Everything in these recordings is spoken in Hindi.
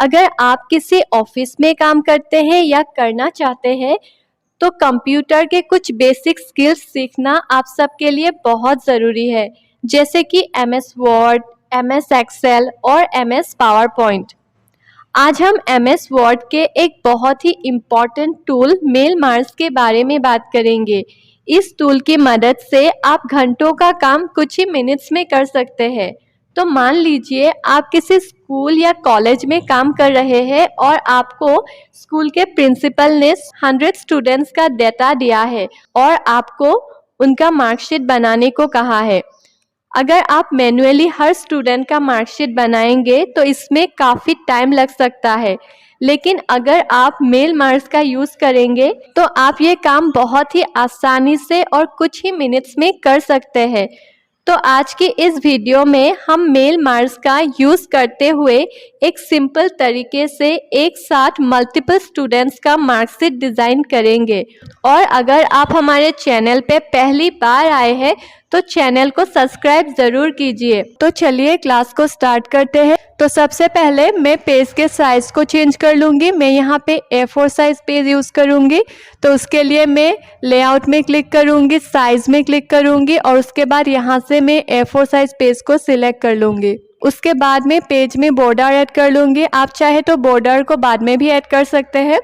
अगर आप किसी ऑफिस में काम करते हैं या करना चाहते हैं तो कंप्यूटर के कुछ बेसिक स्किल्स सीखना आप सबके लिए बहुत ज़रूरी है, जैसे कि MS वर्ड, MS एक्सेल और MS पावर पॉइंट। आज हम MS वर्ड के एक बहुत ही इम्पॉर्टेंट टूल मेल मार्क्स के बारे में बात करेंगे। इस टूल की मदद से आप घंटों का काम कुछ ही मिनट्स में कर सकते हैं। तो मान लीजिए आप किसी स्कूल या कॉलेज में काम कर रहे हैं और आपको स्कूल के प्रिंसिपल ने 100 स्टूडेंट्स का डेटा दिया है और आपको उनका मार्कशीट बनाने को कहा है। अगर आप मैन्युअली हर स्टूडेंट का मार्कशीट बनाएंगे तो इसमें काफ़ी टाइम लग सकता है, लेकिन अगर आप मेल मार्क्स का यूज़ करेंगे तो आप ये काम बहुत ही आसानी से और कुछ ही मिनट्स में कर सकते हैं। तो आज की इस वीडियो में हम मेल मार्क्स का यूज़ करते हुए एक सिंपल तरीके से एक साथ मल्टीपल स्टूडेंट्स का मार्कशीट डिज़ाइन करेंगे। और अगर आप हमारे चैनल पे पहली बार आए हैं तो चैनल को सब्सक्राइब ज़रूर कीजिए। तो चलिए क्लास को स्टार्ट करते हैं। तो सबसे पहले मैं पेज के साइज़ को चेंज कर लूँगी। मैं यहाँ पे A4 साइज़ पेज यूज़ करूँगी। तो उसके लिए मैं लेआउट में क्लिक करूँगी, साइज़ में क्लिक करूँगी और उसके बाद यहाँ से मैं A4 साइज़ पेज को सिलेक्ट कर लूँगी। उसके बाद में पेज में बॉर्डर ऐड कर लूँगी। आप चाहे तो बॉर्डर को बाद में भी ऐड कर सकते हैं।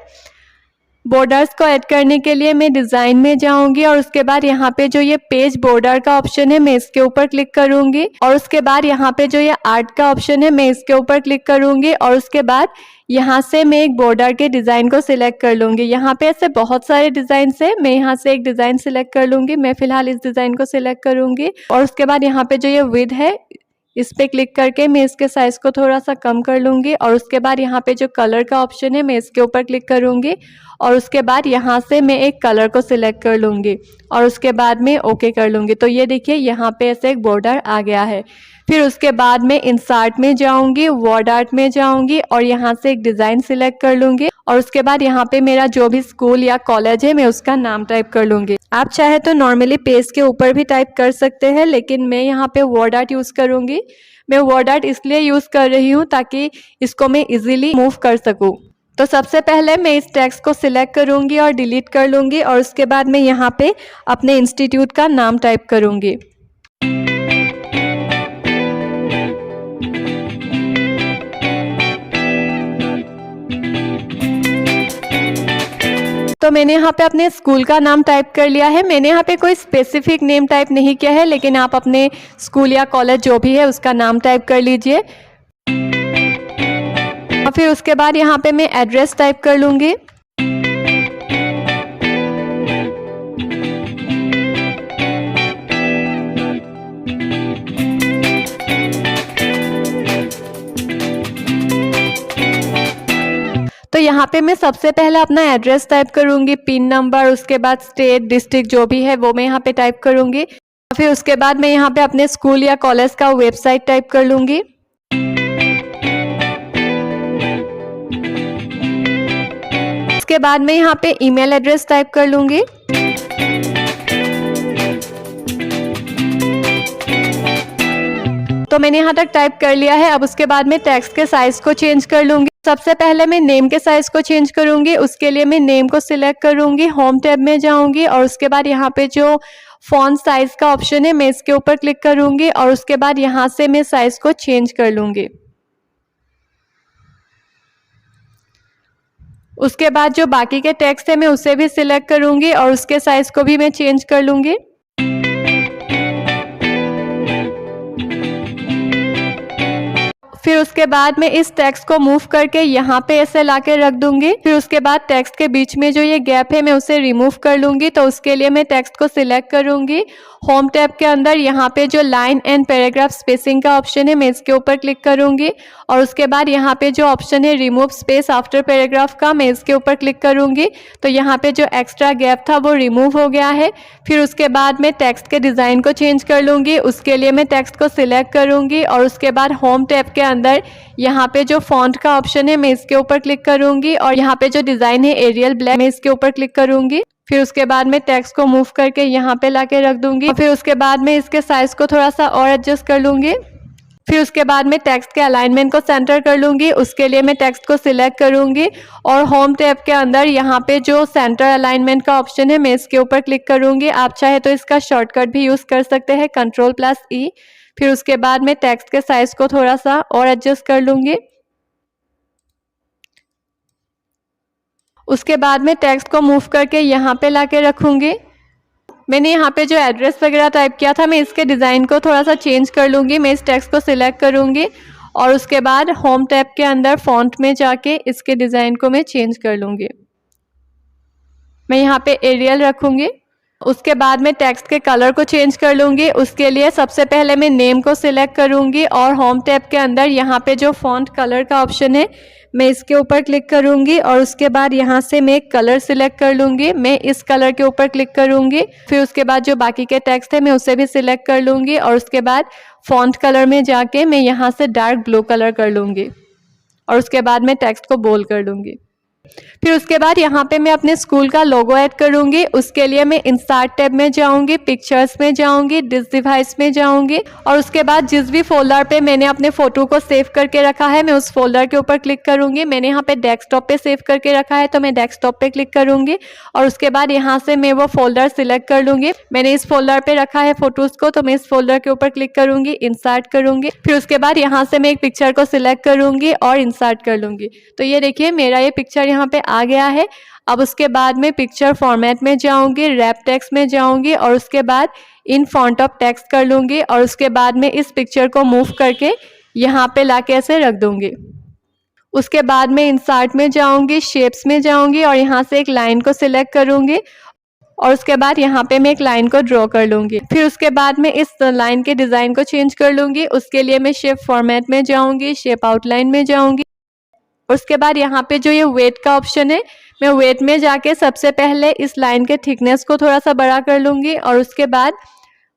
बॉर्डर्स को ऐड करने के लिए मैं डिज़ाइन में जाऊंगी और उसके बाद यहाँ पे जो ये पेज बॉर्डर का ऑप्शन है मैं इसके ऊपर क्लिक करूंगी और उसके बाद यहाँ पे जो ये आर्ट का ऑप्शन है मैं इसके ऊपर क्लिक करूंगी और उसके बाद यहाँ से मैं एक बॉर्डर के डिज़ाइन को सिलेक्ट कर लूँगी। यहाँ पे ऐसे बहुत सारे डिज़ाइन है, मैं यहाँ से एक डिज़ाइन सिलेक्ट कर लूँगी। मैं फ़िलहाल इस डिज़ाइन को सिलेक्ट करूँगी और उसके बाद यहाँ पे जो ये विड्थ है इस पर क्लिक करके मैं इसके साइज़ को थोड़ा सा कम कर लूँगी और उसके बाद यहाँ पे जो कलर का ऑप्शन है मैं इसके ऊपर क्लिक करूँगी और उसके बाद यहाँ से मैं एक कलर को सिलेक्ट कर लूँगी और उसके बाद मैं ओके कर लूँगी। तो ये देखिए यहाँ पे ऐसे एक बॉर्डर आ गया है। फिर उसके बाद मैं इंसर्ट में जाऊँगी, वर्ड आर्ट में जाऊँगी और यहाँ से एक डिज़ाइन सिलेक्ट कर लूँगी और उसके बाद यहाँ पे मेरा जो भी स्कूल या कॉलेज है मैं उसका नाम टाइप कर लूँगी। आप चाहे तो नॉर्मली पेज के ऊपर भी टाइप कर सकते हैं, लेकिन मैं यहाँ पे वर्ड आर्ट यूज़ करूँगी। मैं वर्ड आर्ट इसलिए यूज़ कर रही हूँ ताकि इसको मैं इजीली मूव कर सकूँ। तो सबसे पहले मैं इस टेक्स्ट को सिलेक्ट करूँगी और डिलीट कर लूँगी और उसके बाद मैं यहाँ पे अपने इंस्टीट्यूट का नाम टाइप करूँगी। तो मैंने यहाँ पे अपने स्कूल का नाम टाइप कर लिया है। मैंने यहाँ पे कोई स्पेसिफिक नेम टाइप नहीं किया है, लेकिन आप अपने स्कूल या कॉलेज जो भी है उसका नाम टाइप कर लीजिए। और फिर उसके बाद यहाँ पे मैं एड्रेस टाइप कर लूँगी। तो यहाँ पे मैं सबसे पहले अपना एड्रेस टाइप करूँगी, पिन नंबर, उसके बाद स्टेट, डिस्ट्रिक्ट जो भी है वो मैं यहाँ पे टाइप करूँगी। फिर उसके बाद मैं यहाँ पे अपने स्कूल या कॉलेज का वेबसाइट टाइप कर लूँगी। उसके बाद मैं यहाँ पे ईमेल एड्रेस टाइप कर लूँगी। तो मैंने यहाँ तक टाइप कर लिया है। अब उसके बाद मैं टेक्स्ट के साइज़ को चेंज कर लूँगी। सबसे पहले मैं नेम के साइज़ को चेंज करूँगी। उसके लिए मैं नेम को सिलेक्ट करूँगी, होम टैब में जाऊँगी और उसके बाद यहाँ पे जो फॉन्ट साइज़ का ऑप्शन है मैं इसके ऊपर क्लिक करूँगी और उसके बाद यहाँ से मैं साइज़ को चेंज कर लूँगी। उसके बाद जो बाकी के टेक्स्ट है मैं उसे भी सिलेक्ट करूँगी और उसके साइज़ को भी मैं चेंज कर लूँगी। फिर उसके बाद मैं इस टेक्स्ट को मूव करके यहाँ पे ऐसे लाके रख दूंगी। फिर उसके बाद टेक्स्ट के बीच में जो ये गैप है मैं उसे रिमूव कर लूँगी। तो उसके लिए मैं टेक्स्ट को सिलेक्ट करूँगी। होम टैब के अंदर यहाँ पे जो लाइन एंड पैराग्राफ स्पेसिंग का ऑप्शन है मैं इसके ऊपर क्लिक करूँगी और उसके बाद यहाँ पे जो ऑप्शन है रिमूव स्पेस आफ्टर पैराग्राफ का मैं इसके ऊपर क्लिक करूँगी। तो यहाँ पे जो एक्स्ट्रा गैप था वो रिमूव हो गया है। फिर उसके बाद मैं टेक्स्ट के डिज़ाइन को चेंज कर लूँगी। उसके लिए मैं टेक्स्ट को सिलेक्ट करूँगी और उसके बाद होम टैब के अंदर यहाँ पे जो फॉन्ट का ऑप्शन है मैं इसके ऊपर क्लिक करूँगी और यहाँ पे जो डिज़ाइन है एरियल ब्लैक मैं इसके ऊपर क्लिक करूँगी। फिर उसके बाद मैं टेक्स्ट को मूव करके यहाँ पे लाके रख दूँगी। फिर उसके बाद मैं इसके साइज़ को थोड़ा सा और एडजस्ट कर लूँगी। फिर उसके बाद में टेक्स्ट के अलाइनमेंट को सेंटर कर लूँगी। उसके लिए मैं टेक्स्ट को सिलेक्ट करूँगी और होम टैब के अंदर यहाँ पे जो सेंटर अलाइनमेंट का ऑप्शन है मैं इसके ऊपर क्लिक करूँगी। आप चाहे तो इसका शॉर्टकट भी यूज़ कर सकते हैं, Ctrl+E। फिर उसके बाद में टेक्स्ट के साइज को थोड़ा सा और एडजस्ट कर लूँगी। उसके बाद में टेक्स्ट को मूव करके यहाँ पे लाके रखूँगी। मैंने यहाँ पे जो एड्रेस वगैरह टाइप किया था मैं इसके डिज़ाइन को थोड़ा सा चेंज कर लूँगी। मैं इस टेक्स्ट को सिलेक्ट करूँगी और उसके बाद होम टैब के अंदर फॉन्ट में जाके इसके डिज़ाइन को मैं चेंज कर लूँगी। मैं यहाँ पे एरियल रखूँगी। उसके बाद में टेक्स्ट के कलर को चेंज कर लूँगी। उसके लिए सबसे पहले मैं नेम को सिलेक्ट करूँगी और होम टैब के अंदर यहाँ पे जो फॉन्ट कलर का ऑप्शन है मैं इसके ऊपर क्लिक करूँगी और उसके बाद यहाँ से मैं एक कलर सिलेक्ट कर लूँगी। मैं इस कलर के ऊपर क्लिक करूँगी। फिर उसके बाद जो बाकी के टेक्स्ट है मैं उसे भी सिलेक्ट कर लूँगी और उसके बाद फॉन्ट कलर में जाके मैं यहाँ से डार्क ब्लू कलर कर लूँगी और उसके बाद मैं टेक्स्ट को बोल्ड कर लूँगी। फिर उसके बाद यहाँ पे मैं अपने स्कूल का लोगो ऐड करूँगी। उसके लिए मैं इंसर्ट टैब में जाऊँगी, पिक्चर्स में जाऊँगी, डिस डिवाइस में जाऊँगी और उसके बाद जिस भी फोल्डर पे मैंने अपने फ़ोटो को सेव करके रखा है मैं उस फोल्डर के ऊपर क्लिक करूँगी। मैंने यहाँ पे डेस्कटॉप पे सेव करके रखा है तो मैं डेस्कटॉप पे क्लिक करूँगी और उसके बाद यहाँ से मैं वो फोल्डर सिलेक्ट कर लूँगी। मैंने इस फोल्डर पे रखा है फ़ोटोज़ को तो मैं इस फोल्डर के ऊपर क्लिक करूँगी, इंसर्ट करूँगी। फिर उसके बाद यहाँ से मैं एक पिक्चर को सिलेक्ट करूँगी और इंसर्ट कर लूँगी। तो ये देखिए मेरा ये पिक्चर यहाँ पे आ गया है। अब उसके बाद में पिक्चर फॉर्मेट में जाऊंगी, रैप टेक्स्ट में जाऊंगी और उसके बाद इन फॉन्ट ऑफ टेक्स्ट कर लूंगी और उसके बाद में इस पिक्चर को मूव करके यहाँ पे लाके ऐसे रख दूंगी। उसके बाद में इंसर्ट में जाऊंगी, शेप्स में जाऊंगी और यहाँ से एक लाइन को सिलेक्ट करूंगी और उसके बाद यहाँ पे मैं एक लाइन को ड्रॉ कर लूँगी। फिर उसके बाद मैं इस लाइन के डिज़ाइन को चेंज कर लूँगी। उसके लिए मैं शेप फॉर्मेट में जाऊँगी, शेप आउटलाइन में जाऊँगी। उसके बाद यहाँ पे जो ये वेट का ऑप्शन है मैं वेट में जाके सबसे पहले इस लाइन के थिकनेस को थोड़ा सा बड़ा कर लूँगी और उसके बाद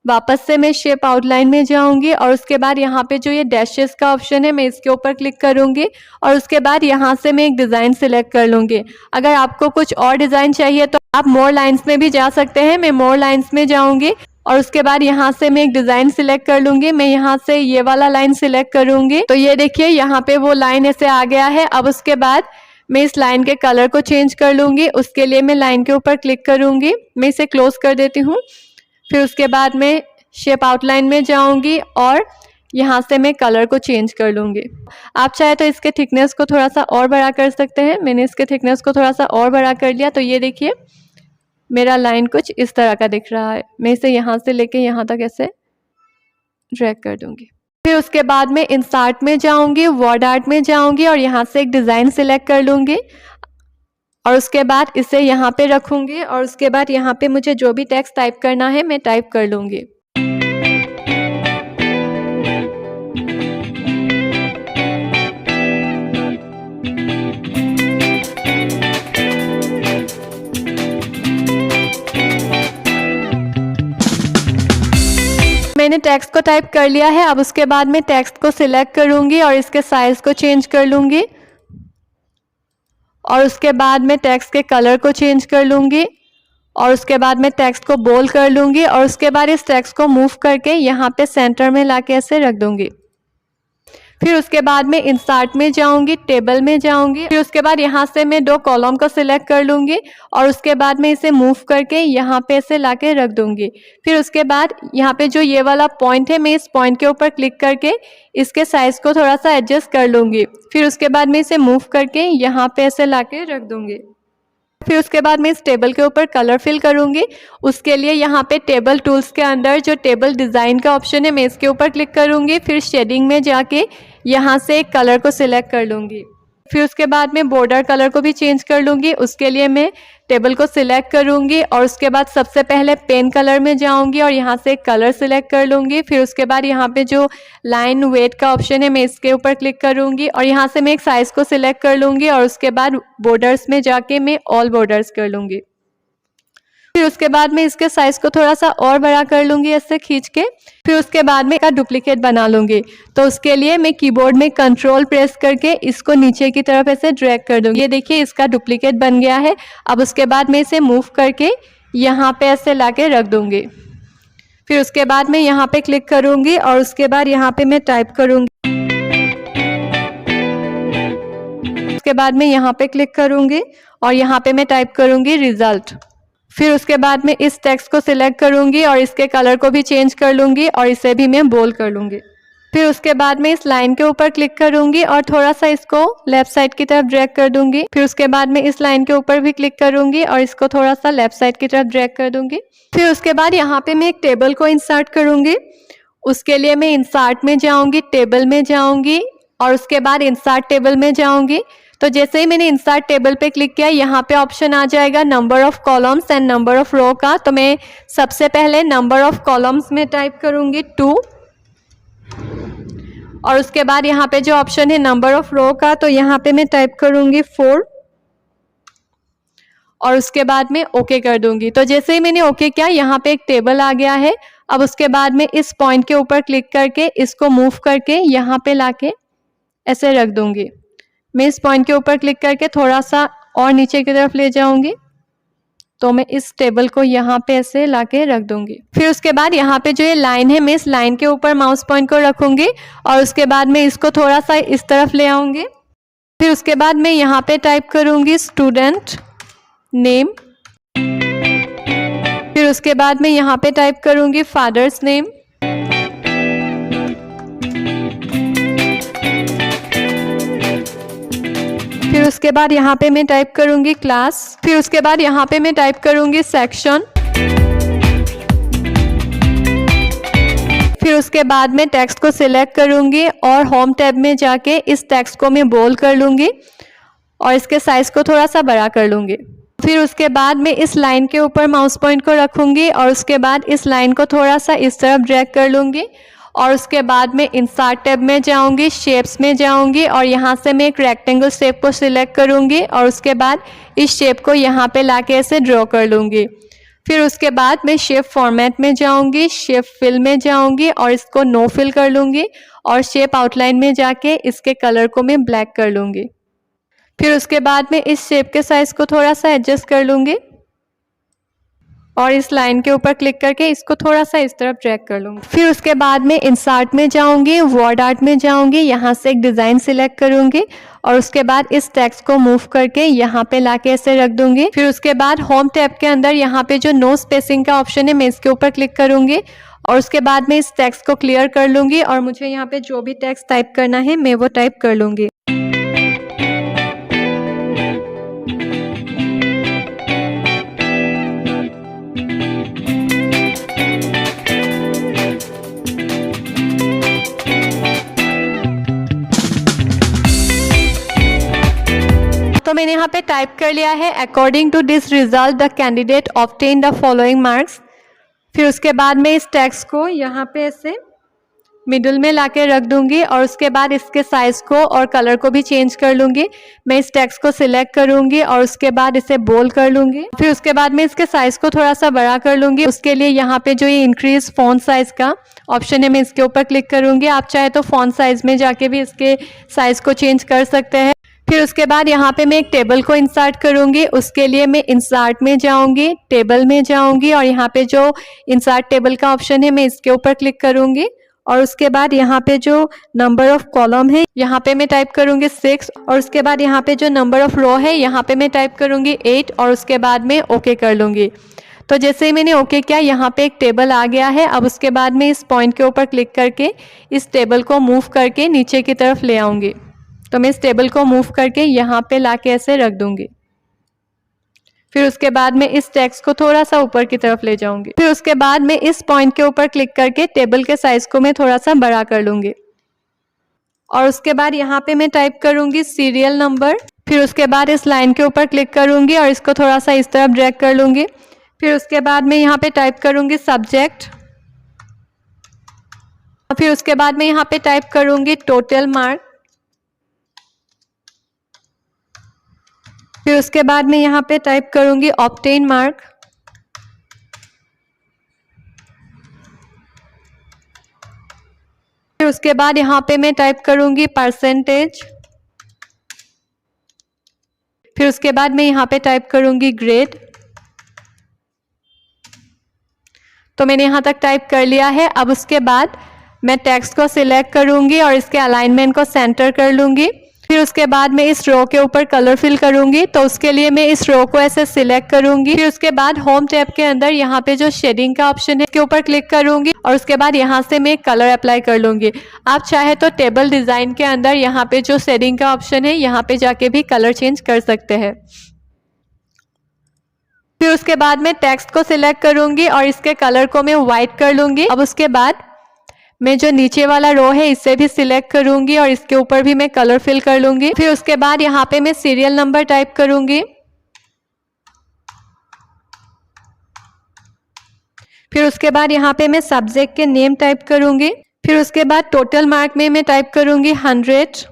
वापस से मैं शेप आउटलाइन में जाऊँगी और उसके बाद यहाँ पे जो ये डैशेस का ऑप्शन है मैं इसके ऊपर क्लिक करूँगी और उसके बाद यहाँ से मैं एक डिज़ाइन सिलेक्ट कर लूँगी। अगर आपको कुछ और डिज़ाइन चाहिए तो आप मोर लाइन्स में भी जा सकते हैं। मैं मोर लाइन्स में जाऊँगी और उसके बाद यहाँ से मैं एक डिज़ाइन सिलेक्ट कर लूँगी। मैं यहाँ से ये वाला लाइन सिलेक्ट करूँगी तो ये देखिए यहाँ पे वो लाइन ऐसे आ गया है। अब उसके बाद मैं इस लाइन के कलर को चेंज कर लूँगी। उसके लिए मैं लाइन के ऊपर क्लिक करूँगी, मैं इसे क्लोज कर देती हूँ। फिर उसके बाद मैं शेप आउटलाइन में जाऊँगी और यहाँ से मैं कलर को चेंज कर लूँगी। आप चाहे तो इसके थिकनेस को थोड़ा सा और बड़ा कर सकते हैं। मैंने इसके थिकनेस को थोड़ा सा और बड़ा कर लिया तो ये देखिए मेरा लाइन कुछ इस तरह का दिख रहा है। मैं इसे यहाँ से लेके यहाँ तक ऐसे ड्रैग कर दूँगी। फिर उसके बाद मैं इंसर्ट में जाऊँगी, वर्ड आर्ट में जाऊँगी और यहाँ से एक डिज़ाइन सिलेक्ट कर लूँगी और उसके बाद इसे यहाँ पे रखूँगी और उसके बाद यहाँ पे मुझे जो भी टेक्स्ट टाइप करना है मैं टाइप कर लूँगी। मैंने टेक्स्ट को टाइप कर लिया है। अब उसके बाद मैं टेक्स्ट को सिलेक्ट करूँगी और इसके साइज़ को चेंज कर लूँगी और उसके बाद मैं टेक्स्ट के कलर को चेंज कर लूँगी और उसके बाद मैं टेक्स्ट को बोल्ड कर लूँगी और उसके बाद इस टेक्स्ट को मूव करके यहाँ पे सेंटर में लाके ऐसे रख दूँगी। फिर उसके बाद मैं इंसर्ट में जाऊँगी, टेबल में जाऊँगी। फिर उसके बाद यहाँ से मैं 2 कॉलम को सिलेक्ट कर लूँगी और उसके बाद मैं इसे मूव करके यहाँ पे ऐसे लाके रख दूँगी। फिर उसके बाद यहाँ पे जो ये वाला पॉइंट है मैं इस पॉइंट के ऊपर क्लिक करके इसके साइज़ को थोड़ा सा एडजस्ट कर लूँगी। फिर उसके बाद मैं इसे मूव करके यहाँ पे ऐसे लाके रख दूँगी। फिर उसके बाद मैं इस टेबल के ऊपर कलर फिल करूँगी। उसके लिए यहाँ पे टेबल टूल्स के अंदर जो टेबल डिज़ाइन का ऑप्शन है मैं इसके ऊपर क्लिक करूँगी। फिर शेडिंग में जाके यहाँ से एक कलर को सिलेक्ट कर लूँगी। फिर उसके बाद मैं बॉर्डर कलर को भी चेंज कर लूँगी। उसके लिए मैं टेबल को सिलेक्ट करूँगी और उसके बाद सबसे पहले पेन कलर में जाऊँगी और यहाँ से एक कलर सिलेक्ट कर लूँगी। फिर उसके बाद यहाँ पे जो लाइन वेट का ऑप्शन है मैं इसके ऊपर क्लिक करूँगी और यहाँ से मैं एक साइज़ को सिलेक्ट कर लूँगी और उसके बाद बॉर्डर्स में जाके मैं ऑल बॉर्डर्स कर लूँगी। फिर उसके बाद मैं इसके साइज़ को थोड़ा सा और बड़ा कर लूँगी ऐसे खींच के। फिर उसके बाद मैं इसका डुप्लीकेट बना लूँगी। तो उसके लिए मैं कीबोर्ड में कंट्रोल प्रेस करके इसको नीचे की तरफ ऐसे ड्रैग कर दूँगी। ये देखिए इसका डुप्लीकेट बन गया है। अब उसके बाद मैं इसे मूव करके यहाँ पे ऐसे लाके रख दूँगी। फिर उसके बाद मैं यहाँ पे क्लिक करूँगी और उसके बाद यहाँ पे मैं टाइप करूँगी। उसके बाद मैं यहाँ पे क्लिक करूँगी और यहाँ पे मैं टाइप करूँगी रिजल्ट। फिर उसके बाद मैं इस टेक्स्ट को सिलेक्ट करूँगी और इसके कलर को भी चेंज कर लूँगी और इसे भी मैं बोल्ड कर लूँगी। फिर उसके बाद मैं इस लाइन के ऊपर क्लिक करूँगी और थोड़ा सा इसको लेफ्ट साइड की तरफ ड्रैग कर दूँगी। फिर उसके बाद मैं इस लाइन के ऊपर भी क्लिक करूँगी और इसको थोड़ा सा लेफ्ट साइड की तरफ ड्रैग कर दूँगी। फिर उसके बाद यहाँ पे मैं एक टेबल को इंसर्ट करूँगी। उसके लिए मैं इंसर्ट में जाऊँगी, टेबल में जाऊँगी और उसके बाद इंसर्ट टेबल में जाऊँगी। तो जैसे ही मैंने इंसर्ट टेबल पे क्लिक किया, यहाँ पे ऑप्शन आ जाएगा number of columns and number of row का। तो मैं सबसे पहले नंबर ऑफ कॉलम्स में टाइप करूँगी 2 और उसके बाद यहाँ पे जो ऑप्शन है नंबर ऑफ रो का, तो यहाँ पे मैं टाइप करूँगी 4 और उसके बाद में ओके कर दूंगी। तो जैसे ही मैंने ओके किया, यहाँ पे एक टेबल आ गया है। अब उसके बाद में इस पॉइंट के ऊपर क्लिक करके इसको मूव करके यहाँ पे लाके ऐसे रख दूंगी। मैं इस पॉइंट के ऊपर क्लिक करके थोड़ा सा और नीचे की तरफ ले जाऊंगी, तो मैं इस टेबल को यहाँ पे ऐसे लाके रख दूंगी। फिर उसके बाद यहाँ पे जो ये लाइन है, मैं इस लाइन के ऊपर माउस पॉइंट को रखूंगी और उसके बाद मैं इसको थोड़ा सा इस तरफ ले आऊंगी। फिर उसके बाद मैं यहाँ पे टाइप करूंगी स्टूडेंट नेम। फिर उसके बाद मैं यहाँ पे टाइप करूंगी फादर्स नेम। फिर उसके बाद यहाँ पे मैं टाइप करूंगी क्लास। फिर उसके बाद यहाँ पे मैं टाइप करूंगी सेक्शन। फिर उसके बाद मैं टेक्स्ट को सिलेक्ट करूंगी और होम टैब में जाके इस टेक्स्ट को मैं बोल्ड कर लूंगी और इसके साइज को थोड़ा सा बड़ा कर लूंगी। फिर उसके बाद मैं इस लाइन के ऊपर माउस पॉइंट को रखूंगी और उसके बाद इस लाइन को थोड़ा सा इस तरफ ड्रैग कर लूंगी और उसके बाद मैं इंसर्ट टैब में जाऊंगी, शेप्स में जाऊंगी और यहाँ से मैं एक रेक्टेंगल शेप को सिलेक्ट करूंगी और उसके बाद इस शेप को यहाँ पे लाके ऐसे ड्रॉ कर लूंगी। फिर उसके बाद मैं शेप फॉर्मेट में जाऊंगी, शेप फिल में जाऊंगी और इसको नो फिल कर लूंगी और शेप आउटलाइन में जाके इसके कलर को मैं ब्लैक कर लूंगी। फिर उसके बाद मैं इस शेप के साइज को थोड़ा सा एडजस्ट कर लूंगी और इस लाइन के ऊपर क्लिक करके इसको थोड़ा सा इस तरफ ड्रैग कर लूंगी। फिर उसके बाद मैं इंसर्ट में जाऊंगी, वर्ड आर्ट में जाऊंगी, यहाँ से एक डिज़ाइन सिलेक्ट करूंगी और उसके बाद इस टेक्स्ट को मूव करके यहाँ पे लाके ऐसे रख दूंगी। फिर उसके बाद होम टैब के अंदर यहाँ पे जो नो स्पेसिंग का ऑप्शन है, मैं इसके ऊपर क्लिक करूंगी और उसके बाद मैं इस टेक्स्ट को क्लियर कर लूंगी और मुझे यहाँ पे जो भी टेक्स्ट टाइप करना है मैं वो टाइप कर लूंगी। तो मैंने यहाँ पे टाइप कर लिया है according to this result the candidate obtain the following marks. फिर उसके बाद मैं इस टेक्स्ट को यहाँ पे ऐसे मिडिल में लाके रख दूंगी और उसके बाद इसके साइज को और कलर को भी चेंज कर लूंगी। मैं इस टेक्स्ट को सिलेक्ट करूंगी और उसके बाद इसे बोल्ड कर लूंगी। फिर उसके बाद मैं इसके साइज को थोड़ा सा बड़ा कर लूंगी। उसके लिए यहाँ पे जो ये इंक्रीज फॉन्ट साइज का ऑप्शन है, मैं इसके ऊपर क्लिक करूंगी। आप चाहे तो फॉन्ट साइज में जाके भी इसके साइज को चेंज कर सकते हैं। फिर उसके बाद यहाँ पे मैं एक टेबल को इंसर्ट करूंगी। उसके लिए मैं इंसर्ट में जाऊंगी, टेबल में जाऊंगी और यहाँ पे जो इंसर्ट टेबल का ऑप्शन है, मैं इसके ऊपर क्लिक करूंगी और उसके बाद यहाँ पे जो नंबर ऑफ कॉलम है, यहाँ पे मैं टाइप करूंगी 6 और उसके बाद यहाँ पे जो नंबर ऑफ रो है, यहाँ पे मैं टाइप करूंगी 8 और उसके बाद मैं ओके कर लूंगी। तो जैसे ही मैंने ओके किया, यहाँ पे एक टेबल आ गया है। अब उसके बाद मैं इस पॉइंट के ऊपर क्लिक करके इस टेबल को मूव करके नीचे की तरफ ले आऊंगी। तो मैं इस टेबल को मूव करके यहाँ पे लाके ऐसे रख दूंगी। फिर उसके बाद मैं इस टेक्स्ट को थोड़ा सा ऊपर की तरफ ले जाऊंगी। फिर उसके बाद मैं इस पॉइंट के ऊपर क्लिक करके टेबल के साइज को मैं थोड़ा सा बड़ा कर लूंगी और उसके बाद यहाँ पे मैं टाइप करूंगी सीरियल नंबर। फिर उसके बाद इस लाइन के ऊपर क्लिक करूंगी और इसको थोड़ा सा इस तरफ ड्रैग कर लूंगी। फिर उसके बाद मैं यहाँ पे टाइप करूंगी सब्जेक्ट। फिर उसके बाद मैं यहाँ पे टाइप करूंगी टोटल मार्क। फिर उसके बाद मैं यहाँ पे टाइप करूंगी ऑब्टेन मार्क। फिर उसके बाद यहाँ पे मैं टाइप करूंगी परसेंटेज। फिर उसके बाद मैं यहाँ पे टाइप करूंगी ग्रेड। तो मैंने यहाँ तक टाइप कर लिया है। अब उसके बाद मैं टेक्स्ट को सिलेक्ट करूँगी और इसके अलाइनमेंट को सेंटर कर लूँगी। फिर उसके बाद मैं इस रो के ऊपर कलर फिल करूँगी, तो उसके लिए मैं इस रो को ऐसे सिलेक्ट करूँगी। फिर उसके बाद होम टैब के अंदर यहाँ पे जो शेडिंग का ऑप्शन है इसके ऊपर क्लिक करूँगी और उसके बाद यहाँ से मैं कलर अप्लाई कर लूँगी। आप चाहे तो टेबल डिज़ाइन के अंदर यहाँ पे जो शेडिंग का ऑप्शन है यहाँ पे जाके भी कलर चेंज कर सकते हैं। फिर उसके बाद मैं टेक्स्ट को सिलेक्ट करूँगी और इसके कलर को मैं वाइट कर लूँगी। अब उसके बाद मैं जो नीचे वाला रो है इसे भी सिलेक्ट करूंगी और इसके ऊपर भी मैं कलर फिल कर लूंगी। फिर उसके बाद यहाँ पे मैं सीरियल नंबर टाइप करूंगी। फिर उसके बाद यहाँ पे मैं सब्जेक्ट के नेम टाइप करूंगी। फिर उसके बाद टोटल मार्क में मैं टाइप करूंगी 100।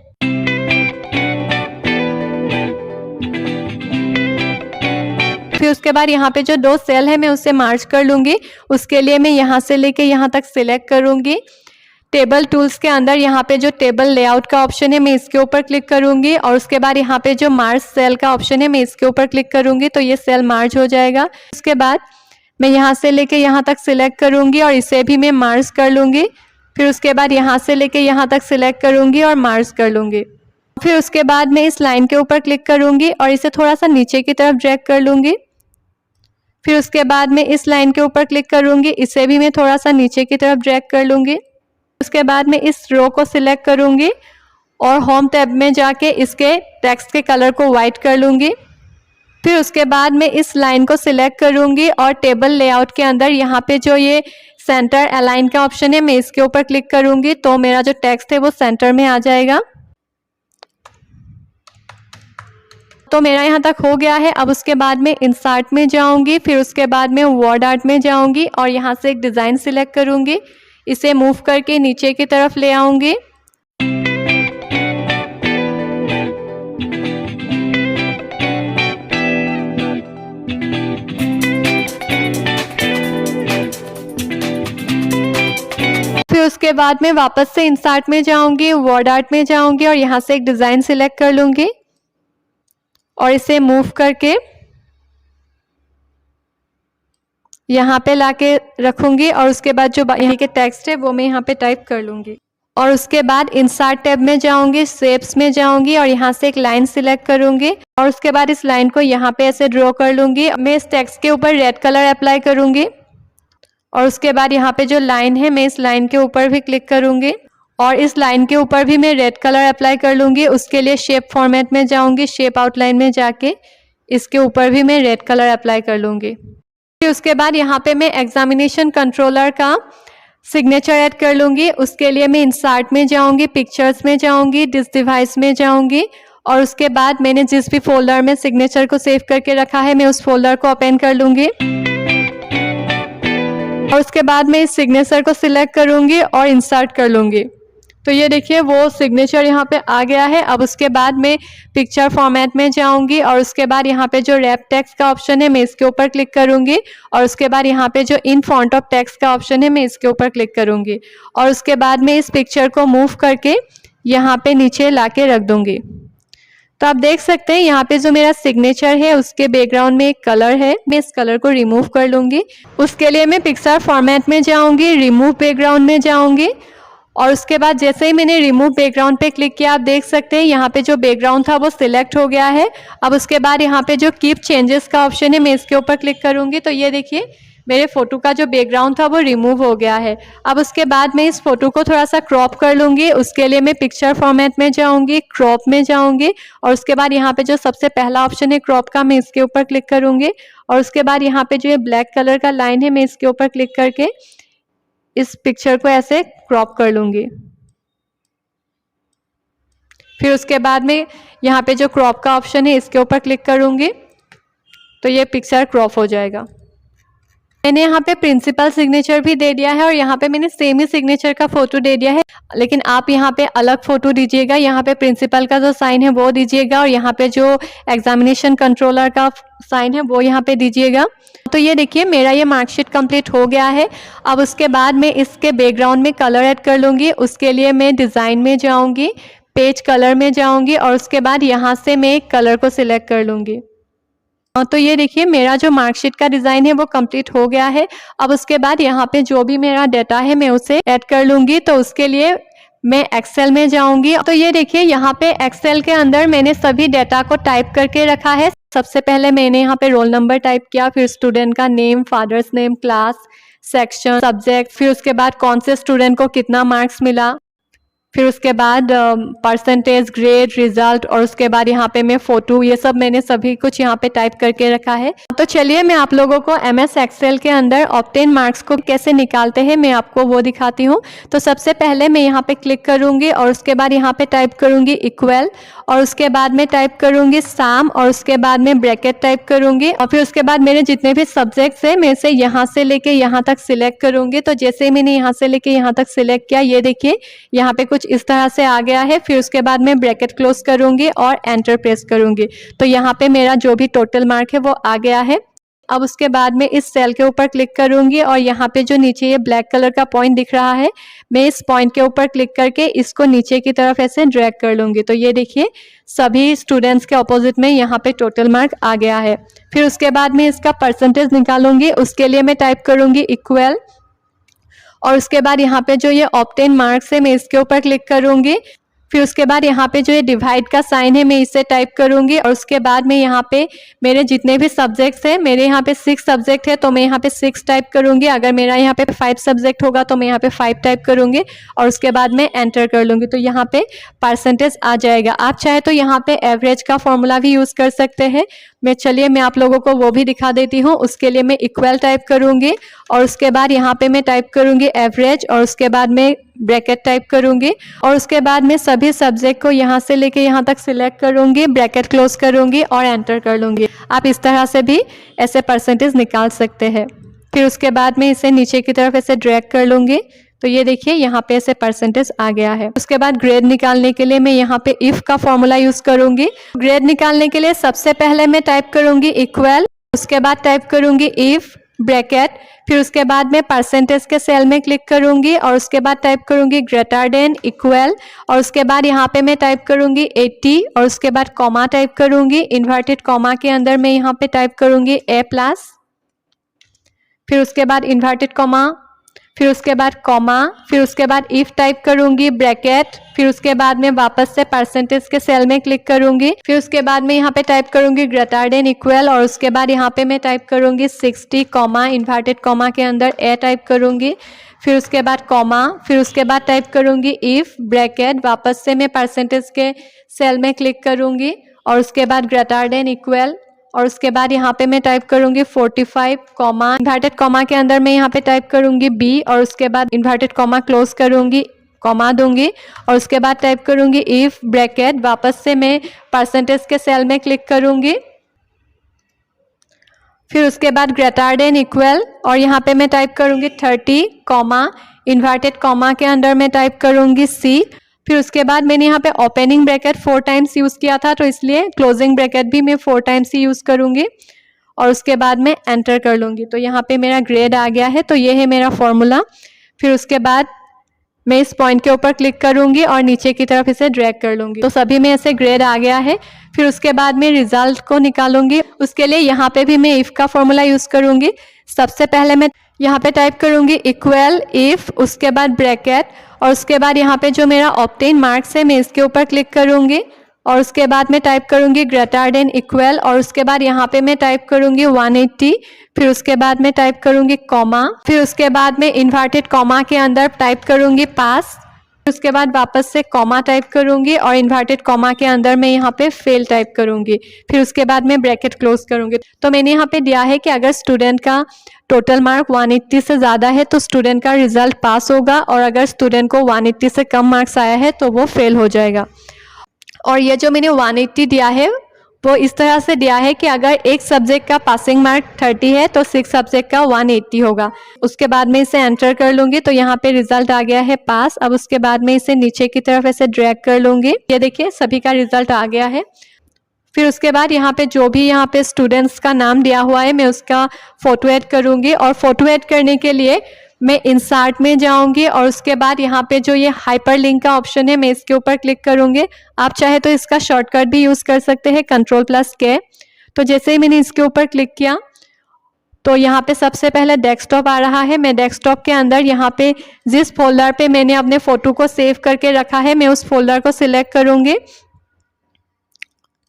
फिर उसके बाद यहाँ पे जो 2 सेल है मैं उसे मार्च कर लूंगी। उसके लिए मैं यहाँ से लेके यहाँ तक सिलेक्ट करूंगी। टेबल टूल्स के अंदर यहाँ पे जो टेबल लेआउट का ऑप्शन है मैं इसके ऊपर क्लिक करूंगी और उसके बाद यहाँ पे जो मार्च सेल का ऑप्शन है मैं इसके ऊपर क्लिक करूंगी, तो ये सेल मार्च हो जाएगा। उसके बाद मैं यहाँ से लेके यहाँ तक सिलेक्ट करूंगी और इसे भी मैं मार्च कर लूंगी। फिर उसके बाद यहाँ से लेके यहाँ तक सिलेक्ट करूंगी और मार्च कर लूंगी। फिर उसके बाद मैं इस लाइन के ऊपर क्लिक करूंगी और इसे थोड़ा सा नीचे की तरफ ड्रैग कर लूंगी। फिर उसके बाद मैं इस लाइन के ऊपर क्लिक करूंगी, इसे भी मैं थोड़ा सा नीचे की तरफ ड्रैग कर लूंगी। उसके बाद मैं इस रो को सिलेक्ट करूंगी और होम टैब में जाके इसके टेक्स्ट के कलर को वाइट कर लूंगी। फिर उसके बाद मैं इस लाइन को सिलेक्ट करूंगी और टेबल लेआउट के अंदर यहाँ पे जो ये सेंटर अलाइन का ऑप्शन है मैं इसके ऊपर क्लिक करूंगी, तो मेरा जो टेक्स्ट है वो सेंटर में आ जाएगा। तो मेरा यहाँ तक हो गया है। अब उसके बाद मैं इंसर्ट में जाऊंगी, फिर उसके बाद मैं वर्ड आर्ट में जाऊंगी और यहाँ से एक डिज़ाइन सिलेक्ट करूंगी। इसे मूव करके नीचे की तरफ ले आऊंगी। फिर उसके बाद मैं वापस से इंसर्ट में जाऊंगी, वर्ड आर्ट में जाऊंगी और यहाँ से एक डिज़ाइन सिलेक्ट कर लूंगी और इसे मूव करके यहाँ पे लाके रखूंगी और उसके बाद जो यहाँ के टेक्स्ट है वो मैं यहाँ पे टाइप कर लूंगी। और उसके बाद इंसर्ट टैब में जाऊंगी, शेप्स में जाऊंगी और यहाँ से एक लाइन सिलेक्ट करूंगी और उसके बाद इस लाइन को यहाँ पे ऐसे ड्रॉ कर लूंगी। मैं इस टेक्स्ट के ऊपर रेड कलर अप्लाई करूंगी और उसके बाद यहाँ पे जो लाइन है मैं इस लाइन के ऊपर भी क्लिक करूंगी और इस लाइन के ऊपर भी मैं रेड कलर अप्लाई कर लूंगी। उसके लिए शेप फॉर्मेट में जाऊंगी, शेप आउटलाइन में जाके इसके ऊपर भी मैं रेड कलर अप्लाई कर लूंगी। फिर उसके बाद यहाँ पे मैं एग्जामिनेशन कंट्रोलर का सिग्नेचर ऐड कर लूंगी। उसके लिए मैं इंसर्ट में जाऊंगी, पिक्चर्स में जाऊंगी, दिस डिवाइस में जाऊंगी और उसके बाद मैंने जिस भी फोल्डर में सिग्नेचर को सेव करके रखा है मैं उस फोल्डर को ओपन कर लूंगी और उसके बाद मैं इस सिग्नेचर को सिलेक्ट करूंगी और इंसर्ट कर लूंगी। तो ये देखिए वो सिग्नेचर यहाँ पे आ गया है। अब उसके बाद मैं पिक्चर फॉर्मेट में जाऊंगी और उसके बाद यहाँ पे जो रैप टेक्स्ट का ऑप्शन है मैं इसके ऊपर क्लिक करूंगी और उसके बाद यहाँ पे जो इन फ्रंट ऑफ टेक्स्ट का ऑप्शन है मैं इसके ऊपर क्लिक करूंगी और उसके बाद मैं इस पिक्चर को मूव करके यहाँ पे नीचे ला के रख दूंगी। तो आप देख सकते हैं यहाँ पे जो मेरा सिग्नेचर है उसके बैकग्राउंड में एक कलर है, मैं इस कलर को रिमूव कर लूंगी। उसके लिए मैं पिक्चर फॉर्मेट में जाऊंगी, रिमूव बैकग्राउंड में जाऊंगी और उसके बाद जैसे ही मैंने रिमूव बैकग्राउंड पे क्लिक किया आप देख सकते हैं यहाँ पे जो बैकग्राउंड था वो सिलेक्ट हो गया है। अब उसके बाद यहाँ पे जो कीप चेंजेस का ऑप्शन है मैं इसके ऊपर क्लिक करूंगी, तो ये देखिए मेरे फोटो का जो बैकग्राउंड था वो रिमूव हो गया है। अब उसके बाद मैं इस फोटो को थोड़ा सा क्रॉप कर लूंगी। उसके लिए मैं पिक्चर फॉर्मेट में जाऊंगी, क्रॉप में जाऊंगी और उसके बाद यहाँ पे जो सबसे पहला ऑप्शन है क्रॉप का मैं इसके ऊपर क्लिक करूंगी और उसके बाद यहाँ पे जो ये ब्लैक कलर का लाइन है मैं इसके ऊपर क्लिक करके इस पिक्चर को ऐसे क्रॉप कर लूंगी। फिर उसके बाद में यहाँ पे जो क्रॉप का ऑप्शन है इसके ऊपर क्लिक करूंगी, तो ये पिक्चर क्रॉप हो जाएगा। मैंने यहाँ पे प्रिंसिपल सिग्नेचर भी दे दिया है और यहाँ पे मैंने सेम ही सिग्नेचर का फोटो दे दिया है, लेकिन आप यहाँ पे अलग फोटो दीजिएगा। यहाँ पे प्रिंसिपल का जो साइन है वो दीजिएगा और यहाँ पे जो एग्जामिनेशन कंट्रोलर का साइन है वो यहाँ पे दीजिएगा। तो ये देखिए मेरा ये मार्कशीट कंप्लीट हो गया है। अब उसके बाद मैं इसके बैकग्राउंड में कलर ऐड कर लूँगी। उसके लिए मैं डिज़ाइन में जाऊँगी, पेज कलर में जाऊँगी और उसके बाद यहाँ से मैं एक कलर को सिलेक्ट कर लूँगी तो ये देखिए मेरा जो मार्कशीट का डिज़ाइन है वो कंप्लीट हो गया है। अब उसके बाद यहाँ पे जो भी मेरा डाटा है मैं उसे ऐड कर लूँगी। तो उसके लिए मैं एक्सेल में जाऊँगी। तो ये देखिए यहाँ पे एक्सेल के अंदर मैंने सभी डाटा को टाइप करके रखा है। सबसे पहले मैंने यहाँ पे रोल नंबर टाइप किया, फिर स्टूडेंट का name, father's name, class, section, subject, फिर उसके बाद कौन से स्टूडेंट को कितना मार्क्स मिला, फिर उसके बाद परसेंटेज, ग्रेड, रिजल्ट, और उसके बाद यहाँ पे मैं फ़ोटो, ये सब मैंने सभी कुछ यहाँ पे टाइप करके रखा है। तो चलिए मैं आप लोगों को MS एक्सेल के अंदर ऑब्टेन मार्क्स को कैसे निकालते हैं मैं आपको वो दिखाती हूँ। तो सबसे पहले मैं यहाँ पे क्लिक करूँगी और उसके बाद यहाँ पे टाइप करूँगी इक्वल, और उसके बाद में टाइप करूँगी साम, और उसके बाद में ब्रैकेट टाइप करूँगी, और फिर उसके बाद मेरे जितने भी सब्जेक्ट्स हैं मैं इसे यहाँ से लेके यहाँ तक सिलेक्ट करूँगी। तो जैसे मैंने यहाँ से लेके यहाँ तक सिलेक्ट किया, ये देखिए यहाँ पे कुछ इस तरह से आ गया है। फिर उसके बाद मैं ब्रैकेट क्लोज करूँगी और एंटर प्रेस करूँगी। तो यहाँ पे मेरा जो भी टोटल मार्क है वो आ गया है। अब उसके बाद में इस सेल के ऊपर क्लिक करूंगी और यहाँ पे जो नीचे ये ब्लैक कलर का पॉइंट दिख रहा है, मैं इस पॉइंट के ऊपर क्लिक करके इसको नीचे की तरफ ऐसे ड्रैग कर लूंगी। तो ये देखिए सभी स्टूडेंट्स के ऑपोजिट में यहाँ पे टोटल मार्क आ गया है। फिर उसके बाद मैं इसका परसेंटेज निकालूंगी। उसके लिए मैं टाइप करूंगी इक्वल, और उसके बाद यहाँ पे जो ये ऑब्टेन मार्क्स है मैं इसके ऊपर क्लिक करूंगी। फिर उसके बाद यहाँ पे जो ये डिवाइड का साइन है मैं इसे टाइप करूंगी, और उसके बाद मैं यहाँ पे मेरे जितने भी सब्जेक्ट्स हैं, मेरे यहाँ पे 6 सब्जेक्ट है तो मैं यहाँ पे 6 टाइप करूंगी। अगर मेरा यहाँ पे 5 सब्जेक्ट होगा तो मैं यहाँ पे 5 टाइप करूंगी, और उसके बाद मैं एंटर कर लूंगी। तो यहाँ पे परसेंटेज आ जाएगा। आप चाहे तो यहाँ पे एवरेज का फॉर्मूला भी यूज़ कर सकते हैं। चलिए मैं आप लोगों को वो भी दिखा देती हूँ। उसके लिए मैं इक्वल टाइप करूंगी और उसके बाद यहाँ पे मैं टाइप करूंगी एवरेज, और उसके बाद मैं ब्रैकेट टाइप करूंगी, और उसके बाद मैं सभी सब्जेक्ट को यहाँ से लेके यहाँ तक सिलेक्ट करूंगी, ब्रैकेट क्लोज करूंगी और एंटर कर लूंगी। आप इस तरह से भी ऐसे परसेंटेज निकाल सकते हैं। फिर उसके बाद मैं इसे नीचे की तरफ ऐसे ड्रैग कर लूंगी। तो ये देखिए यहाँ पे ऐसे परसेंटेज आ गया है। उसके बाद ग्रेड निकालने के लिए मैं यहाँ पे इफ का फॉर्मूला यूज करूंगी। ग्रेड निकालने के लिए सबसे पहले मैं टाइप करूंगी इक्वल, उसके बाद टाइप करूंगी इफ ब्रैकेट, फिर उसके बाद मैं परसेंटेज के सेल में क्लिक करूंगी और उसके बाद टाइप करूंगी ग्रेटर देन इक्वल, और उसके बाद यहाँ पे मैं टाइप करूंगी 80, और उसके बाद कॉमा टाइप करूंगी। इन्वर्टेड कॉमा के अंदर मैं यहाँ पे टाइप करूंगी A+, फिर उसके बाद इन्वर्टेड कॉमा, फिर उसके बाद कॉमा, फिर उसके बाद इफ टाइप करूंगी ब्रैकेट, फिर उसके बाद मैं वापस से परसेंटेज के सेल में क्लिक करूंगी। फिर उसके बाद मैं यहाँ पे टाइप करूंगी ग्रेटर देन इक्वल, और उसके बाद यहाँ पे मैं टाइप करूंगी 60 कॉमा, इन्वर्टेड कॉमा के अंदर A टाइप करूंगी, फिर उसके बाद कॉमा, फिर उसके बाद टाइप करूंगी इफ ब्रैकेट, वापस से मैं परसेंटेज के सेल में क्लिक करूंगी और उसके बाद ग्रेटर देन इक्वल, और उसके बाद यहाँ पे मैं टाइप करूंगी 45 कॉमा, इन्वर्टेड कॉमा के अंदर मैं यहाँ पे टाइप करूंगी B, और उसके बाद इन्वर्टेड कॉमा क्लोज करूंगी, कॉमा दूंगी, और उसके बाद टाइप करूंगी इफ ब्रैकेट, वापस से मैं परसेंटेज के सेल में क्लिक करूंगी, फिर उसके बाद ग्रेटर देन इक्वल, और यहाँ पे मैं टाइप करूंगी 30 कॉमा, इन्वर्टेड कॉमा के अंदर मैं टाइप करूंगी C, फिर उसके बाद मैंने यहाँ पे ओपनिंग ब्रैकेट 4 टाइम्स यूज़ किया था तो इसलिए क्लोजिंग ब्रैकेट भी मैं 4 टाइम्स ही यूज़ करूँगी, और उसके बाद मैं एंटर कर लूँगी। तो यहाँ पे मेरा ग्रेड आ गया है। तो ये है मेरा फॉर्मूला। फिर उसके बाद मैं इस पॉइंट के ऊपर क्लिक करूँगी और नीचे की तरफ इसे ड्रैग कर लूँगी। तो सभी में ऐसे ग्रेड आ गया है। फिर उसके बाद मैं रिजल्ट को निकालूंगी। उसके लिए यहाँ पे भी मैं इफ़ का फॉर्मूला यूज़ करूँगी। सबसे पहले मैं यहाँ पे टाइप करूँगी इक्वल इफ़, उसके बाद ब्रैकेट, और उसके बाद यहाँ पे जो मेरा ऑब्टेन मार्क्स है मैं इसके ऊपर क्लिक करूँगी, और उसके बाद मैं टाइप करूँगी ग्रेटर देन इक्वल, और उसके बाद यहाँ पे मैं टाइप करूँगी 180, फिर उसके बाद मैं टाइप करूँगी कॉमा, फिर उसके बाद मैं इन्वर्टेड कॉमा के अंदर टाइप करूँगी पास, उसके बाद वापस से कॉमा टाइप करूँगी और इन्वर्टेड कॉमा के अंदर मैं यहाँ पे फेल टाइप करूँगी, फिर उसके बाद मैं ब्रैकेट क्लोज करूँगी। तो मैंने यहाँ पे दिया है कि अगर स्टूडेंट का टोटल मार्क 180 से ज़्यादा है तो स्टूडेंट का रिजल्ट पास होगा, और अगर स्टूडेंट को 180 से कम मार्क्स आया है तो वो फेल हो जाएगा। और ये जो मैंने 180 दिया है वो इस तरह से दिया है कि अगर एक सब्जेक्ट का पासिंग मार्क 30 है तो 6 सब्जेक्ट का 180 होगा। उसके बाद मैं इसे एंटर कर लूँगी तो यहाँ पे रिजल्ट आ गया है पास। अब उसके बाद मैं इसे नीचे की तरफ ऐसे ड्रैग कर लूँगी। ये देखिए सभी का रिजल्ट आ गया है। फिर उसके बाद यहाँ पे जो भी यहाँ पे स्टूडेंट्स का नाम दिया हुआ है मैं उसका फ़ोटो ऐड करूँगी, और फ़ोटो ऐड करने के लिए मैं इंसर्ट में जाऊंगी और उसके बाद यहाँ पे जो ये हाइपर लिंक का ऑप्शन है मैं इसके ऊपर क्लिक करूँगी। आप चाहे तो इसका शॉर्टकट भी यूज़ कर सकते हैं Ctrl+K। तो जैसे ही मैंने इसके ऊपर क्लिक किया तो यहाँ पे सबसे पहले डेस्कटॉप आ रहा है। मैं डेस्कटॉप के अंदर यहाँ पे जिस फोल्डर पे मैंने अपने फ़ोटो को सेव करके रखा है मैं उस फोल्डर को सिलेक्ट करूँगी।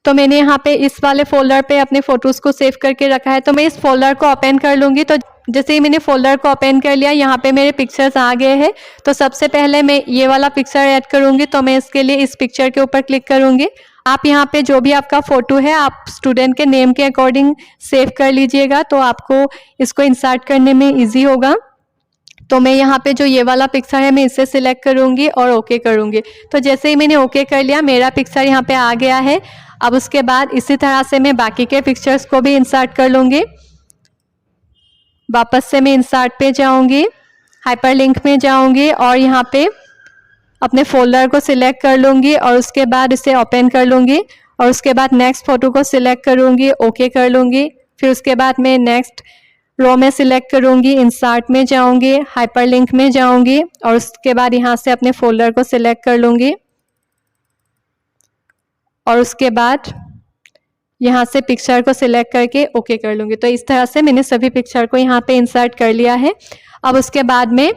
तो मैंने यहाँ पे इस वाले फोल्डर पे अपने फ़ोटोज़ को सेव करके रखा है, तो मैं इस फोल्डर को ओपन कर लूँगी। तो जैसे ही मैंने फोल्डर को ओपन कर लिया, यहाँ पे मेरे पिक्चर्स आ गए हैं। तो सबसे पहले मैं ये वाला पिक्चर ऐड करूँगी, तो मैं इसके लिए इस पिक्चर के ऊपर क्लिक करूँगी। आप यहाँ पे जो भी आपका फ़ोटो है आप स्टूडेंट के नेम के अकॉर्डिंग सेव कर लीजिएगा, तो आपको इसको इंसर्ट करने में ईजी होगा। तो मैं यहाँ पे जो ये वाला पिक्चर है मैं इसे सिलेक्ट करूँगी और ओके करूँगी। तो जैसे ही मैंने ओके कर लिया, मेरा पिक्चर यहाँ पे आ गया है। अब उसके बाद इसी तरह से मैं बाकी के पिक्चर्स को भी इंसर्ट कर लूँगी। वापस से मैं इंसर्ट पे जाऊँगी, हाइपरलिंक में जाऊँगी और यहाँ पे अपने फोल्डर को सिलेक्ट कर लूँगी और उसके बाद इसे ओपन कर लूँगी और उसके बाद नेक्स्ट फ़ोटो को सिलेक्ट करूँगी, ओके कर लूँगी। फिर उसके बाद मैं नेक्स्ट रो में सिलेक्ट करूँगी, इंसर्ट में जाऊँगी, हाइपरलिंक में जाऊँगी और उसके बाद यहाँ से अपने फोल्डर को सिलेक्ट कर लूँगी और उसके बाद यहाँ से पिक्चर को सिलेक्ट करके ओके कर लूँगी। तो इस तरह से मैंने सभी पिक्चर को यहाँ पे इंसर्ट कर लिया है। अब उसके बाद में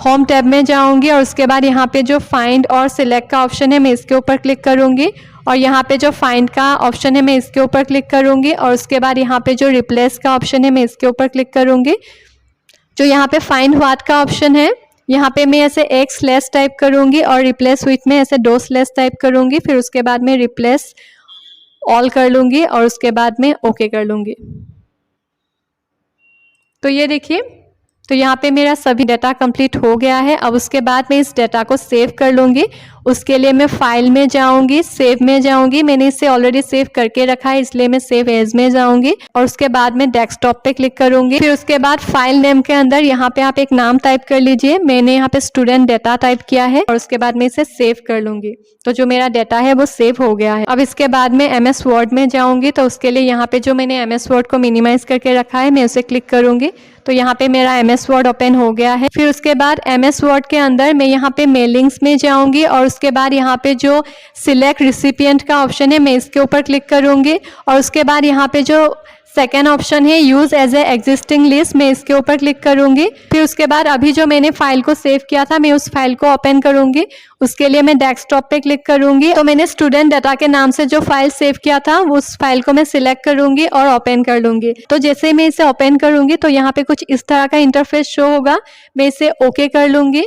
होम टैब में जाऊँगी और उसके बाद यहाँ पे जो फाइंड और सिलेक्ट का ऑप्शन है मैं इसके ऊपर क्लिक करूँगी और यहाँ पे जो फाइंड का ऑप्शन है मैं इसके ऊपर क्लिक करूँगी और उसके बाद यहाँ पे जो रिप्लेस का ऑप्शन है मैं इसके ऊपर क्लिक करूँगी। जो यहाँ पे फाइंड व्हाट का ऑप्शन है, यहाँ पे मैं ऐसे एक स्लैश टाइप करूँगी और रिप्लेस विथ में ऐसे 2 स्लैश टाइप करूँगी। फिर उसके बाद में रिप्लेस ऑल कर लूँगी और उसके बाद में ओके कर लूँगी। तो ये देखिए, तो यहाँ पे मेरा सभी डाटा कंप्लीट हो गया है। अब उसके बाद मैं इस डाटा को सेव कर लूँगी। उसके लिए मैं फाइल में जाऊँगी, सेव में जाऊँगी। मैंने इसे ऑलरेडी सेव करके रखा है इसलिए मैं सेव एज में जाऊँगी और उसके बाद मैं डेस्कटॉप पे क्लिक करूँगी। फिर उसके बाद फाइल नेम के अंदर यहाँ पे आप एक नाम टाइप कर लीजिए। मैंने यहाँ पे स्टूडेंट डाटा टाइप किया है और उसके बाद मैं इसे सेव कर लूँगी। तो जो मेरा डाटा है वो सेव हो गया है। अब इसके बाद मैं MS वर्ड में जाऊँगी, तो उसके लिए यहाँ पे जो मैंने MS वर्ड को मिनिमाइज करके रखा है मैं उसे क्लिक करूँगी। तो यहाँ पे मेरा MS वर्ड ओपन हो गया है। फिर उसके बाद MS वर्ड के अंदर मैं यहाँ पे मेलिंग्स में जाऊँगी और उसके बाद यहाँ पे जो सिलेक्ट रिसिपिएंट का ऑप्शन है मैं इसके ऊपर क्लिक करूँगी और उसके बाद यहाँ पे जो सेकेंड ऑप्शन है use as a existing list मैं इसके ऊपर क्लिक करूँगी। फिर उसके बाद अभी जो मैंने फाइल को सेव किया था मैं उस फाइल को ओपन करूँगी। उसके लिए मैं डेस्कटॉप पे क्लिक करूँगी। तो मैंने स्टूडेंट डाटा के नाम से जो फाइल सेव किया था उस फाइल को मैं सिलेक्ट करूँगी और ओपन कर लूँगी। तो जैसे ही मैं इसे ओपन करूँगी तो यहाँ पे कुछ इस तरह का इंटरफेस शो होगा। मैं इसे ओके कर लूँगी।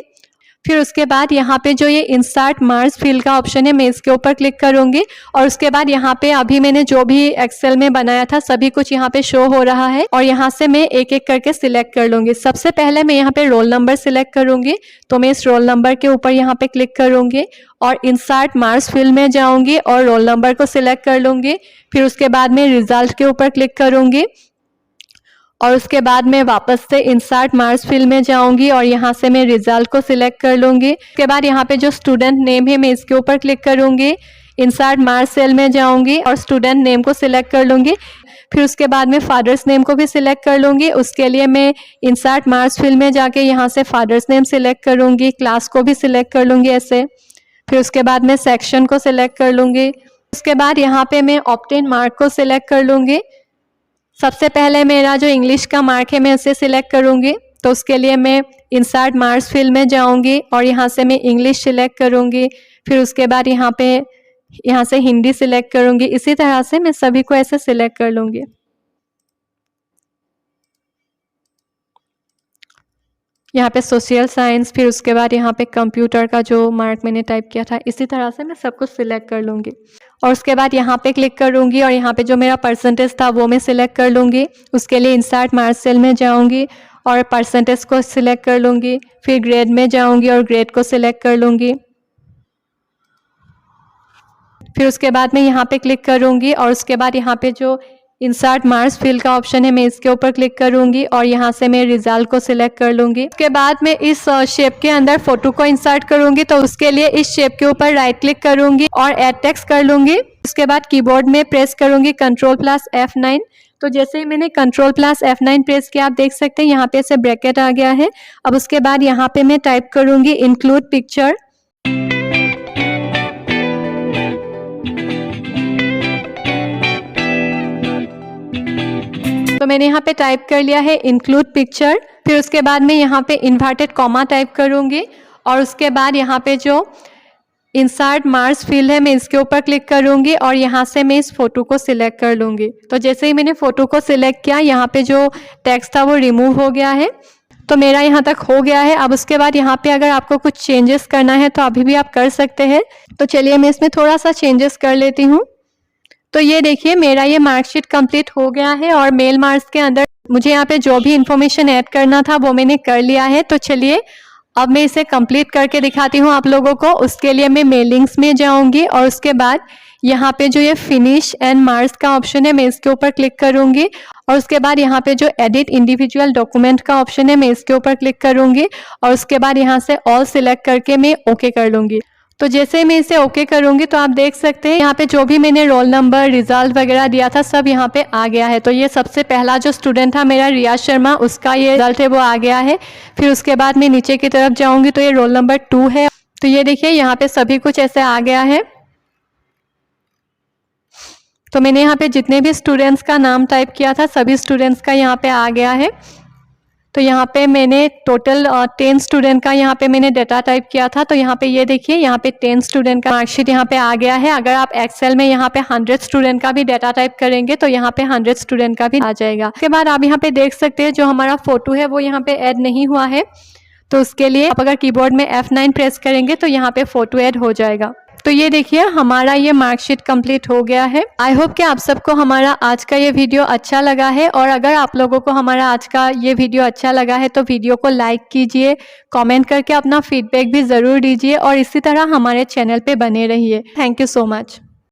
फिर उसके बाद यहाँ पे जो ये इंसर्ट मार्क्स फील्ड का ऑप्शन है मैं इसके ऊपर क्लिक करूँगी और उसके बाद यहाँ पे अभी मैंने जो भी एक्सेल में बनाया था सभी कुछ यहाँ पे शो हो रहा है और यहाँ से मैं एक एक करके सिलेक्ट कर लूँगी। सबसे पहले मैं यहाँ पे रोल नंबर सिलेक्ट करूँगी, तो मैं इस रोल नंबर के ऊपर यहाँ पे क्लिक करूँगी और इंसर्ट मार्क्स फील्ड में जाऊँगी और रोल नंबर को सिलेक्ट कर लूँगी। फिर उसके बाद मैं रिजल्ट के ऊपर क्लिक करूँगी और उसके बाद मैं वापस से इंसर्ट मार्क्स फील्ड में जाऊंगी और यहाँ से मैं रिजल्ट को सिलेक्ट कर लूँगी। उसके बाद यहाँ पे जो स्टूडेंट नेम है मैं इसके ऊपर क्लिक करूँगी, इंसर्ट मार्क्स सेल में जाऊंगी और स्टूडेंट नेम को सिलेक्ट कर लूँगी। फिर उसके बाद मैं फादर्स नेम को भी सिलेक्ट कर लूँगी। उसके लिए मैं इंसर्ट मार्क्स फील्ड में जाके यहाँ से फादर्स नेम सिलेक्ट करूँगी, क्लास को भी सिलेक्ट कर लूँगी ऐसे। फिर उसके बाद मैं सेक्शन को सिलेक्ट कर लूँगी। उसके बाद यहाँ पे मैं ऑब्टेन मार्क को सिलेक्ट कर लूँगी। सबसे पहले मेरा जो इंग्लिश का मार्क है मैं उसे सिलेक्ट करूँगी, तो उसके लिए मैं इंसर्ट मार्क्स फील्ड में जाऊँगी और यहाँ से मैं इंग्लिश सिलेक्ट करूँगी। फिर उसके बाद यहाँ से हिंदी सिलेक्ट करूँगी। इसी तरह से मैं सभी को ऐसे सिलेक्ट कर लूँगी। यहाँ पे सोशल साइंस, फिर उसके बाद यहाँ पे कंप्यूटर का जो मार्क मैंने टाइप किया था, इसी तरह से मैं सब कुछ सिलेक्ट कर लूँगी और उसके बाद यहाँ पे क्लिक करूँगी और यहाँ पे जो मेरा परसेंटेज था वो मैं सिलेक्ट कर लूँगी। उसके लिए इंसर्ट मार्क्स सेल में जाऊँगी और परसेंटेज को सिलेक्ट कर लूँगी। फिर ग्रेड में जाऊँगी और ग्रेड को सिलेक्ट कर लूँगी। फिर उसके बाद मैं यहाँ पे क्लिक करूँगी और उसके बाद यहाँ पे जो इंसर्ट मार्क्स फील्ड का ऑप्शन है मैं इसके ऊपर क्लिक करूंगी और यहाँ से मैं रिजल्ट को सिलेक्ट कर लूंगी। उसके बाद मैं इस शेप के अंदर फोटो को इंसर्ट करूंगी, तो उसके लिए इस शेप के ऊपर राइट क्लिक करूंगी और ऐड टेक्स्ट कर लूंगी। उसके बाद कीबोर्ड में प्रेस करूंगी Ctrl+F9। तो जैसे ही मैंने Ctrl+F9 प्रेस किया, आप देख सकते हैं यहाँ पे से ब्रैकेट आ गया है। अब उसके बाद यहाँ पे मैं टाइप करूंगी इंक्लूड पिक्चर। तो मैंने यहाँ पे टाइप कर लिया है इंक्लूड पिक्चर। फिर उसके बाद मैं यहाँ पे इन्वर्टेड कॉमा टाइप करूँगी और उसके बाद यहाँ पे जो इंसर्ट मार्क्स फील्ड है मैं इसके ऊपर क्लिक करूंगी और यहाँ से मैं इस फोटो को सिलेक्ट कर लूँगी। तो जैसे ही मैंने फ़ोटो को सिलेक्ट किया, यहाँ पे जो टेक्स्ट था वो रिमूव हो गया है। तो मेरा यहाँ तक हो गया है। अब उसके बाद यहाँ पे अगर आपको कुछ चेंजेस करना है तो अभी भी आप कर सकते हैं। तो चलिए मैं इसमें थोड़ा सा चेंजेस कर लेती हूँ। तो ये देखिए मेरा ये मार्कशीट कंप्लीट हो गया है और मेल मार्क्स के अंदर मुझे यहाँ पे जो भी इंफॉर्मेशन ऐड करना था वो मैंने कर लिया है। तो चलिए अब मैं इसे कंप्लीट करके दिखाती हूँ आप लोगों को। उसके लिए मैं मेलिंग्स में जाऊँगी और उसके बाद यहाँ पे जो ये फिनिश एंड मार्क्स का ऑप्शन है मैं इसके ऊपर क्लिक करूँगी और उसके बाद यहाँ पे जो एडिट इंडिविजुअल डॉक्यूमेंट का ऑप्शन है मैं इसके ऊपर क्लिक करूँगी और उसके बाद यहाँ से ऑल सिलेक्ट करके मैं ओके कर लूँगी। तो जैसे मैं इसे ओके करूँगी तो आप देख सकते हैं यहाँ पे जो भी मैंने रोल नंबर रिजल्ट वगैरह दिया था सब यहाँ पे आ गया है। तो ये सबसे पहला जो स्टूडेंट था मेरा रियाज शर्मा, उसका ये रिजल्ट है वो आ गया है। फिर उसके बाद मैं नीचे की तरफ जाऊँगी तो ये रोल नंबर 2 है। तो ये देखिए यहाँ पे सभी कुछ ऐसे आ गया है। तो मैंने यहाँ पे जितने भी स्टूडेंट्स का नाम टाइप किया था सभी स्टूडेंट्स का यहाँ पे आ गया है। तो यहाँ पे मैंने टोटल 10 स्टूडेंट का यहाँ पे मैंने डाटा टाइप किया था। तो यहाँ पे ये देखिए यहाँ पे 10 स्टूडेंट का मार्कशीट यहाँ पे आ गया है। अगर आप एक्सेल में यहाँ पे 100 स्टूडेंट का भी डाटा टाइप करेंगे तो यहाँ पे 100 स्टूडेंट का भी आ जाएगा। उसके बाद आप यहाँ पे देख सकते हैं जो हमारा फोटो है वो यहाँ पे ऐड नहीं हुआ है। तो उसके लिए आप अगर कीबोर्ड में F9 प्रेस करेंगे तो यहाँ पे फोटो ऐड हो जाएगा। तो ये देखिए हमारा ये मार्कशीट कंप्लीट हो गया है। आई होप कि आप सबको हमारा आज का ये वीडियो अच्छा लगा है और अगर आप लोगों को हमारा आज का ये वीडियो अच्छा लगा है तो वीडियो को लाइक कीजिए, कमेंट करके अपना फीडबैक भी ज़रूर दीजिए और इसी तरह हमारे चैनल पे बने रहिए। Thank you so much.